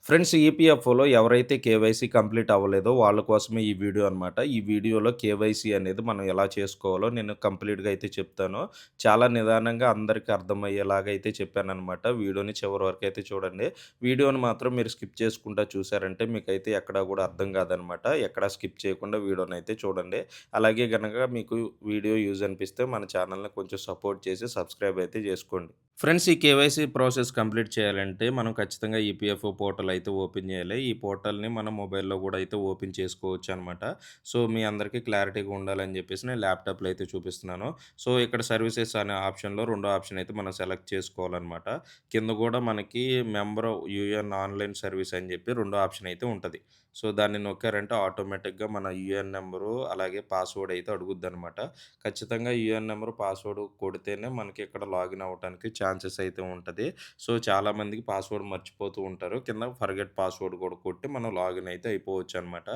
Friends ఈపీఎఫ్ఓలో ఎవరైతే KYC complete అవ్వలేదో వాళ్ళ కోసమే ఈ వీడియో అనమాట. ఈ వీడియోలో కేవైసీ అనేది మనం ఎలా చేసుకోవాలో నేను కంప్లీట్‌గా అయితే చెప్తాను. చాలా నిదానంగా అందరికి అర్థమయ్యేలాగా అయితే చెప్పాననమాట. వీడియోని చివరి వరకు అయితే చూడండి. వీడియోని మాత్రం మీరు స్కిప్ చేసుకుంటా చూసారంటే మీకైతే ఎక్కడా కూడా అర్థం కాదనమాట. ఎక్కడా స్కిప్ చేయకుండా వీడియోనైతే చూడండి. అలాగే గనక మీకు వీడియో యూజ్ అనిపిస్తే మన ఛానల్‌ని కొంచెం సపోర్ట్ చేసి సబ్స్క్రైబ్ అయితే చేసుకోండి. ఫ్రెండ్స్ ఈ కేవైసీ ప్రాసెస్ కంప్లీట్ చేయాలంటే మనం ఖచ్చితంగా ఈపీఎఫ్ఓ పోర్టల్ అయితే ఓపెన్ చేయాలి. ఈ పోర్టల్‌ని మన మొబైల్‌లో కూడా అయితే ఓపెన్ చేసుకోవచ్చనమాట. సో, మీ అందరికీ క్లారిటీగా ఉండాలని చెప్పేసి నేను ల్యాప్‌టాప్‌లో అయితే చూపిస్తున్నాను. సో, ఇక్కడ సర్వీసెస్ అనే ఆప్షన్‌లో రెండో ఆప్షన్ అయితే మనం సెలెక్ట్ చేసుకోవాలనమాట. కింద కూడా మనకి మెంబర్ యూఎన్ ఆన్‌లైన్ సర్వీస్ అని చెప్పి రెండో ఆప్షన్ అయితే ఉంటది. సో, దాన్ని నొక్కారంటే ఆటోమేటిక్‌గా మన యూఎన్ నంబరు అలాగే పాస్‌వర్డ్ అయితే అడుగుద్దనమాట. ఖచ్చితంగా యూఎన్ నంబర్, పాస్‌వర్డ్ కొడితేనే మనకి ఇక్కడ లాగిన్ అవ్వటానికి ఛాన్సెస్ అయితే ఉంటది. సో, చాలామందికి పాస్‌వర్డ్ మర్చిపోతూ ఉంటారు. కింద ఫర్గెట్ పాస్‌వర్డ్ కూడా కొట్టి మనం లాగిన్ అయితే అయిపోవచ్చనమాట.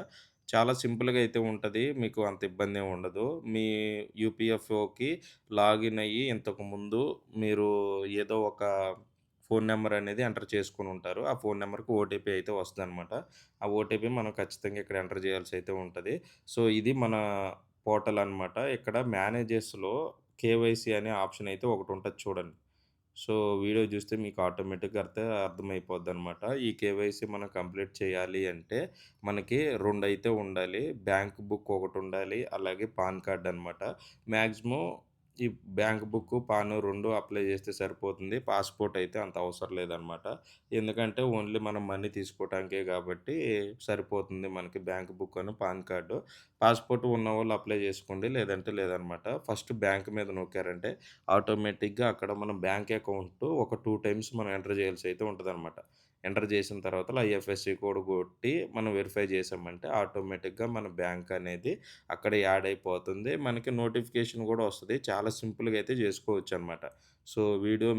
చాలా సింపుల్‌గా అయితే ఉంటది. మీకు అంత ఇబ్బందేం ఉండదు. మీ యూపీఎఫ్ఓకి లాగిన్ అయ్యి ఇంతకుముందు మీరు ఏదో ఒక ఫోను నంబర్ అనేది ఎంటర్ చేసుకొనుంటారు. ఆ ఫోను నంబర్‌కి ఓటీపీ అయితే వస్తదనమాట. ఆ ఓటీపీ మనం ఖచ్చితంగా ఇక్కడ ఎంటర్ చేయాల్సి అయితే ఉంటది. సో, ఇది మన పోర్టల్ అనమాట. ఇక్కడ మేనేజర్స్‌లో కేవైసీ అనే ఆప్షన్ అయితే ఒకటుంటది చూడండి. సో, వీడియో చూస్తే మీకు ఆటోమేటిక్‌గా అర్థమైపోద్దనమాట. ఈ కేవైసీ మనం కంప్లీట్ చేయాలి అంటే మనకి 2 అయితే ఉండాలి. బ్యాంక్ బుక్ ఒకటుండాలి. అలాగే పాన్ కార్డ్ అనమాట. మాక్సిమం ఈ బ్యాంక్ బుక్కు, పాను 2 అప్లై చేస్తే సరిపోతుంది. పాస్‌పోర్ట్ అయితే అంత అవసరం లేదనమాట. ఎందుకంటే ఓన్లీ మనం మనీ తీసుకోవటానికే కాబట్టి సరిపోతుంది మనకి బ్యాంక్ బుక్ అను, పాన్ కార్డు. పాస్‌పోర్ట్ ఉన్నవాళ్ళు అప్లై చేసుకోండి. లేదంటే లేదనమాట. ఫస్ట్ బ్యాంక్ మీద నొక్కారంటే ఆటోమేటిక్‌గా అక్కడ మనం బ్యాంక్ అకౌంట్ ఒక 2 టైమ్స్ మనం ఎంటర్ చేయాల్సి అయితే ఉంటదనమాట. ఎంటర్ చేసిన తర్వాతల ఐఎఫ్ఎస్‌సి కోడ్ కొట్టి మనం వెరిఫై చేసామంటే ఆటోమేటిక్‌గా మన బ్యాంక్ అనేది అక్కడ యాడ్ అయిపోతుంది. మనకి నోటిఫికేషన్ కూడా వస్తది. చాలా సింపుల్‌గా అయితే చేసుకోవచ్చనమాట. సో, వీడియో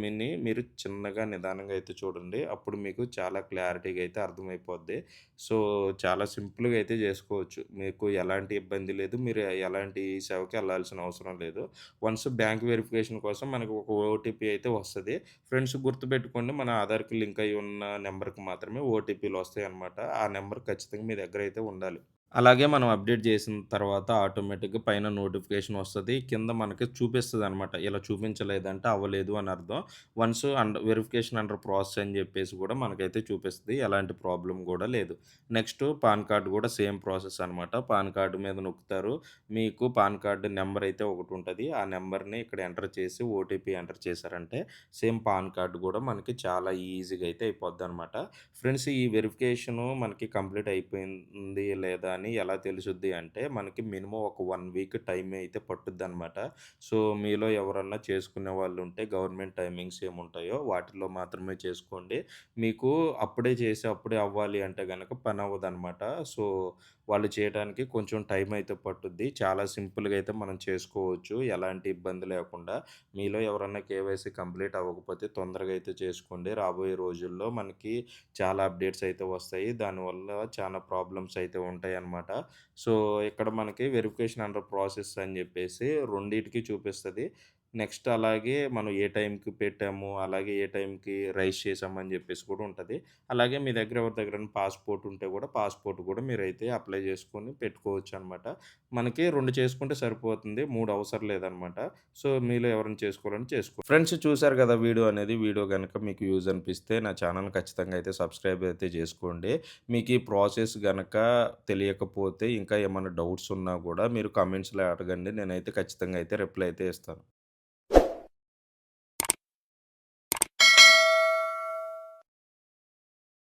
మీరు చిన్నగా నిదానంగా అయితే చూడండి. అప్పుడు మీకు చాలా క్లారిటీగా అయితే అర్థమైపోద్ది. సో, చాలా సింపుల్‌గా అయితే చేసుకోవచ్చు. మీకు ఎలాంటి ఇబ్బంది లేదు. మీరు ఎలాంటి సేవకి ఎళ్ళాల్సిన అవసరం లేదు. వన్స్ బ్యాంక్ వెరిఫికేషన్ కోసం మనకు ఒక ఓటీపీ అయితే వస్తది. ఫ్రెండ్స్ గుర్తుపెట్టుకోండి మన ఆధార్‌కి లింక్ అయ్యి ఉన్న నంబర్‌కి మాత్రమే ఓటీపీలు వస్తాయన్నమాట. ఆ నంబర్ ఖచ్చితంగా మీ దగ్గర అయితే ఉండాలి. అలాగే మనం అప్డేట్ చేసిన తర్వాత ఆటోమేటిక్‌గా పైన నోటిఫికేషన్ వస్తది. కింద మనకి చూపిస్తదనమాట. ఇలా చూపించలేదంటే అవ్వలేదు అని అర్థం. వన్స్ వెరిఫికేషన్ అండర్ ప్రాసెస్ అని చెప్పేసి కూడా మనకైతే చూపిస్తది. ఎలాంటి ప్రాబ్లమ్ కూడా లేదు. నెక్స్ట్ పాన్ కార్డ్ కూడా సేమ్ ప్రాసెస్ అనమాట. పాన్ కార్డ్ మీద నొక్కుతారు. మీకు పాన్ కార్డ్ నంబర్ అయితే ఒకటుంటది. ఆ నంబర్‌ని ఇక్కడ ఎంటర్ చేసి ఓటీపీ ఎంటర్ చేశారంటే సేమ్ పాన్ కార్డ్ కూడా మనకి చాలా ఈజీగా అయితే అయిపోద్దనమాట. ఫ్రెండ్స్ ఈ వెరిఫికేషను మనకి కంప్లీట్ అయిపోయింది లేదా అని ఎలా తెలుసుద్ది అంటే, మనకి మినిమమ్ ఒక 1 వీక్ టైం అయితే పట్టుద్దనమాట. సో, మీలో ఎవరన్నా చేసుకునే వాళ్ళుంటే గవర్నమెంట్ టైమింగ్స్ ఏముంటాయో వాటిలో మాత్రమే చేసుకోండి. మీకు అప్పుడే చేసి, అప్పుడే అవ్వాలి అంటే గనక పనవ్వదనమాట. సో, వాళ్ళు చేయటానికి కొంచెం టైం అయితే పట్టుద్ది. చాలా సింపుల్‌గా అయితే మనం చేసుకోవచ్చు. ఎలాంటి ఇబ్బంది లేకుండా. మీలో ఎవరన్నా కేవైసీ కంప్లీట్ అవ్వకపోతే తొందరగా అయితే చేసుకోండి. రాబోయే రోజుల్లో మనకి చాలా అప్డేట్స్ అయితే వస్తాయి. దానివల్ల చాలా ప్రాబ్లమ్స్ అయితే ఉంటాయన్నమాట. సో, ఇక్కడ మనకి వెరిఫికేషన్ అండర్ ప్రాసెస్ అని జెప్పేసి రెండిటికి చూపిస్తది. నెక్స్ట్ అలాగే మనం ఏ టైంకి పెట్టాము, అలాగే ఏ టైంకి రైజ్ చేసామని జెప్పేసి కూడా ఉంటది. అలాగే మీ దగ్గర ఎవరి దగ్గరైనా పాస్‌పోర్ట్ ఉంటే గూడా పాస్‌పోర్ట్ గూడా మీరైతే అప్లై జేసుకొని పెట్టుకోవచ్చనమాట. మనకి 2 చేసుకుంటే సరిపోతుంది. 3 అవసరం లేదనమాట. సో, మీలో ఎవరైనా చేసుకోవాలంటే ఫ్రెండ్స్ చూసారు గదా! వీడియో అనేది. వీడియో గనక మీకు యూజ్ అనిపిస్తే నా ఛానెల్‌ని ఖచ్చితంగా అయితే సబ్స్క్రైబ్ అయితే చేసుకోండి. మీకు ఈ ప్రాసెస్ గనక తెలియకపోతే ఇంకా ఏమన్నా డౌట్స్ ఉన్నా గూడా మీరు కామెంట్స్‌లో అడగండి. నేనైతే ఖచ్చితంగా అయితే రిప్లై అయితే ఇస్తాను.